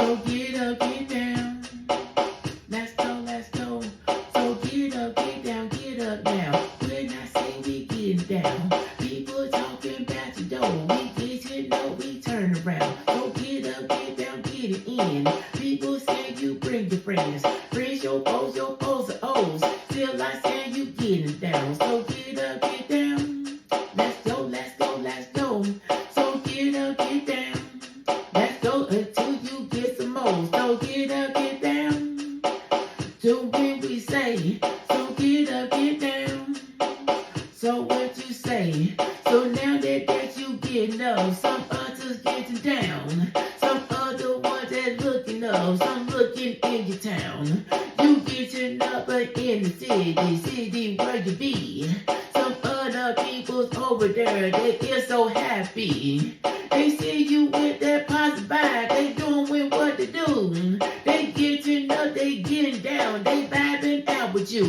So get up, get down. Let's go, let's go. So get up, get up now. When I say we getting down, people talking about your door. We getting up, we turn around. So get up, get down, get it in. People say you bring your friends. Friends, your foes are O's. Still I say you getting down. So get up, get down. Let's go, let's go, let's go. So get up, get down. Let's go until you get some more. So get up, get down. So when we say, so get up, get down. So what you say? So now that you getting up, some others getting down. Some other ones that looking up, some looking in your town. You getting up in the city where you be. Some other people's over there, they is so happy. They see you with that positive vibe, they doing what they do. They getting up, they getting down, they vibing out with you.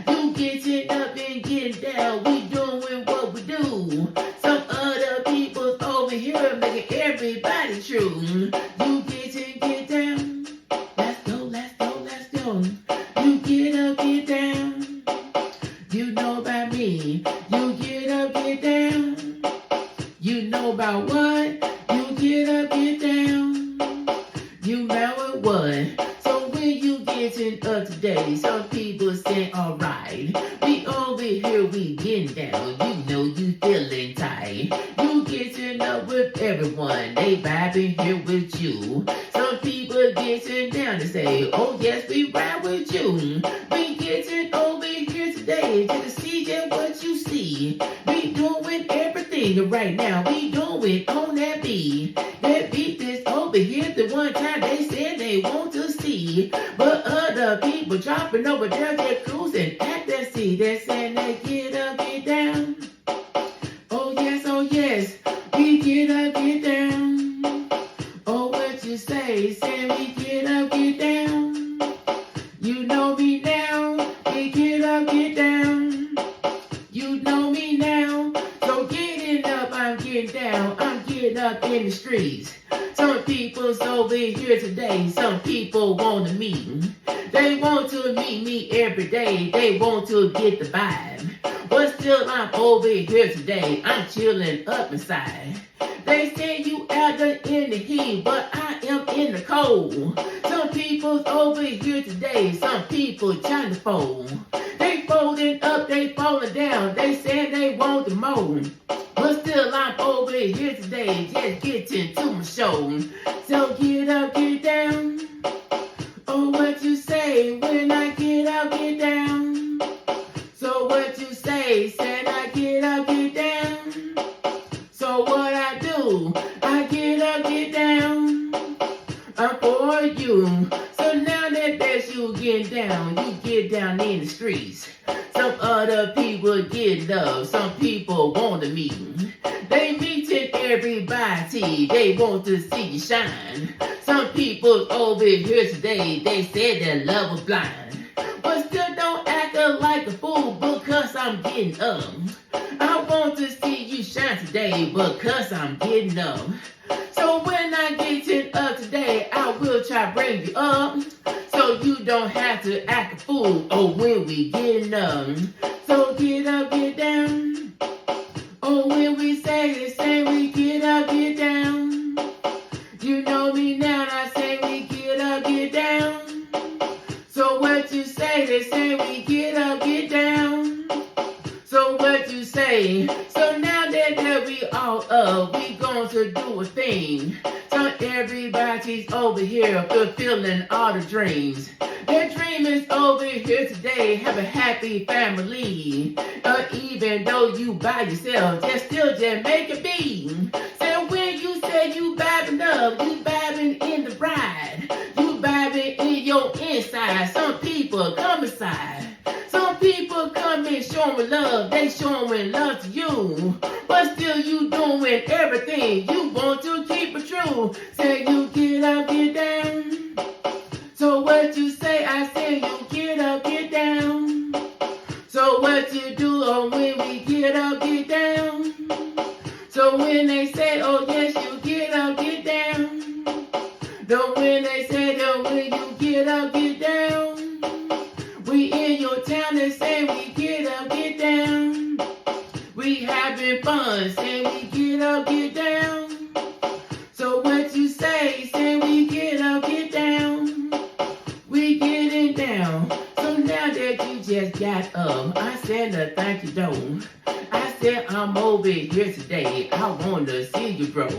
You getting up and getting down, we doing what we do. Some other people's over here making everybody true. You get down, let's go, let's go, let's go. You get up, get down, you know about me. You get up, get down, you know about what? You get up, get down, you know what? So when you getting up today, some people say, alright, we over here, we getting down, you know you feeling tight. You getting up with everyone, they vibing here with you. Some people getting down to say, oh yes, we ride with you. We getting over here today to see just what you see. We doing everything right now, we doing on that beat. That beat is over here the one time they said they want to see. But other people dropping over there, just cruising at that sea. They're saying they get up, get down. Oh yes, we get up, get down. Oh, what you say we get up, get down. You know me now, we get up, get down. You know me now, so getting up, I'm getting down. I'm getting up in the streets. Some people's over here today, some people want to meet. They want to meet me every day, they want to get the vibe. But still I'm over here today, I'm chilling up inside. They say you out there in the heat, but I am in the cold. Some people's over here today, some people trying to fold. They folding up, they falling down, they say they want the more. But still I'm over here today, just getting to my show. So get up, get down. Oh, what you say when I get up, get down? So what you say, said I get up, get down? So what I do, I get up, get down. I'm for you. So now that you get down, you get down in the streets. Some other people get up, some people want to meet. They meeting everybody, they want to see you shine. Some people over here today, they said that love was blind. But still don't act like a fool because I'm getting up. I want to see you shine today because I'm getting up. So when I get up today, I will try to bring you up. So you don't have to act a fool when we getting up. So get up, get down. Oh, when we say we get up, get down. You know me now, I say we get up, get down. So what you say, they say we get up, get down. So what you say, so now that we all up, we going to do a thing. So everybody's over here fulfilling all the dreams. Their dream is over here today, have a happy family. Even though you by yourself, just still just make it be. So when you say you vibing up, you vibing in the ride. You vibing in your inside. Some people come inside. Some people come in showing love, they showing love to you. But still you doing everything, you want to keep it true. Say you get up, get down. So what you say, I say you get up, get down. So what you do when we get up, get down. So when they say, oh yes, you get up, get down. The So when they say that when you get up, get down, we in your town and say we get up, get down. We having fun, say we get up, get down. So what you say we get up, get down. We getting down. So now that you just got up, I said no thank you don't. I said I'm over here today. I wanna see you, bro.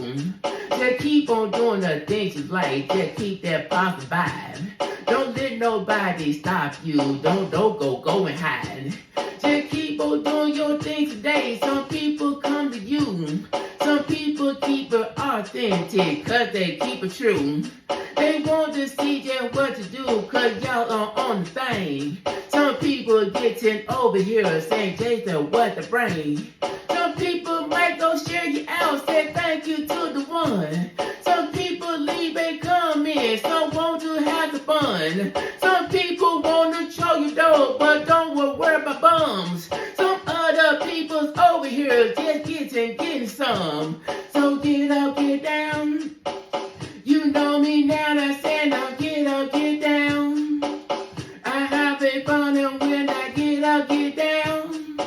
Just keep on doing the things you like. Just keep that positive vibe. Don't let nobody stop you. Don't go and hide. Just keep on doing your thing today. Some people come to you. Some people keep it authentic, cause they keep it true. They want to see just what you do, cause y'all are on the thing. Some people getting over here saying, Jason, what the brain? Some people might go share you out, say thank you to the one. Some people leave and come in, some want to have the fun. Some people want to show you dope, but don't worry about bums. Some other people's over here just getting some. So get up, get down. You know me now, I said now get up, get down. I have a fun and when I get up, get down.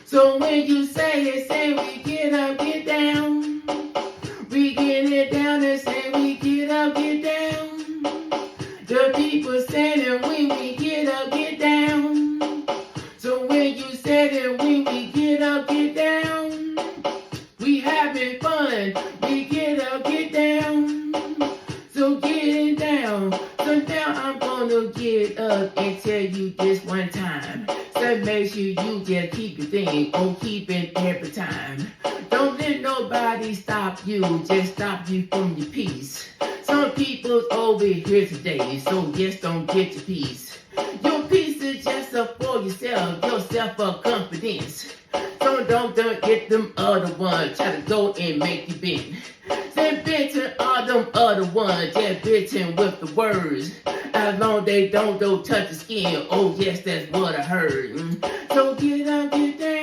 So when you say it, say we get up, get down. We get it down and say we get up, get down. The people saying it when we get up, get down. So when you said it when we get up, get down. We having fun, we get up, get down. So getting down. So now I'm gonna get up and tell you this one time. So make sure you just keep your thing on keeping every time. Don't let nobody stop you, just stop you from your peace. Some people's over here today, so just don't get your peace. Your peace is just up for yourself, your self-confidence. So don't get them other ones, try to go and make you bend. Say bitten all them other ones, just bitten with the words. As long they don't touch the skin, oh yes, that's what I heard. So get up, get down.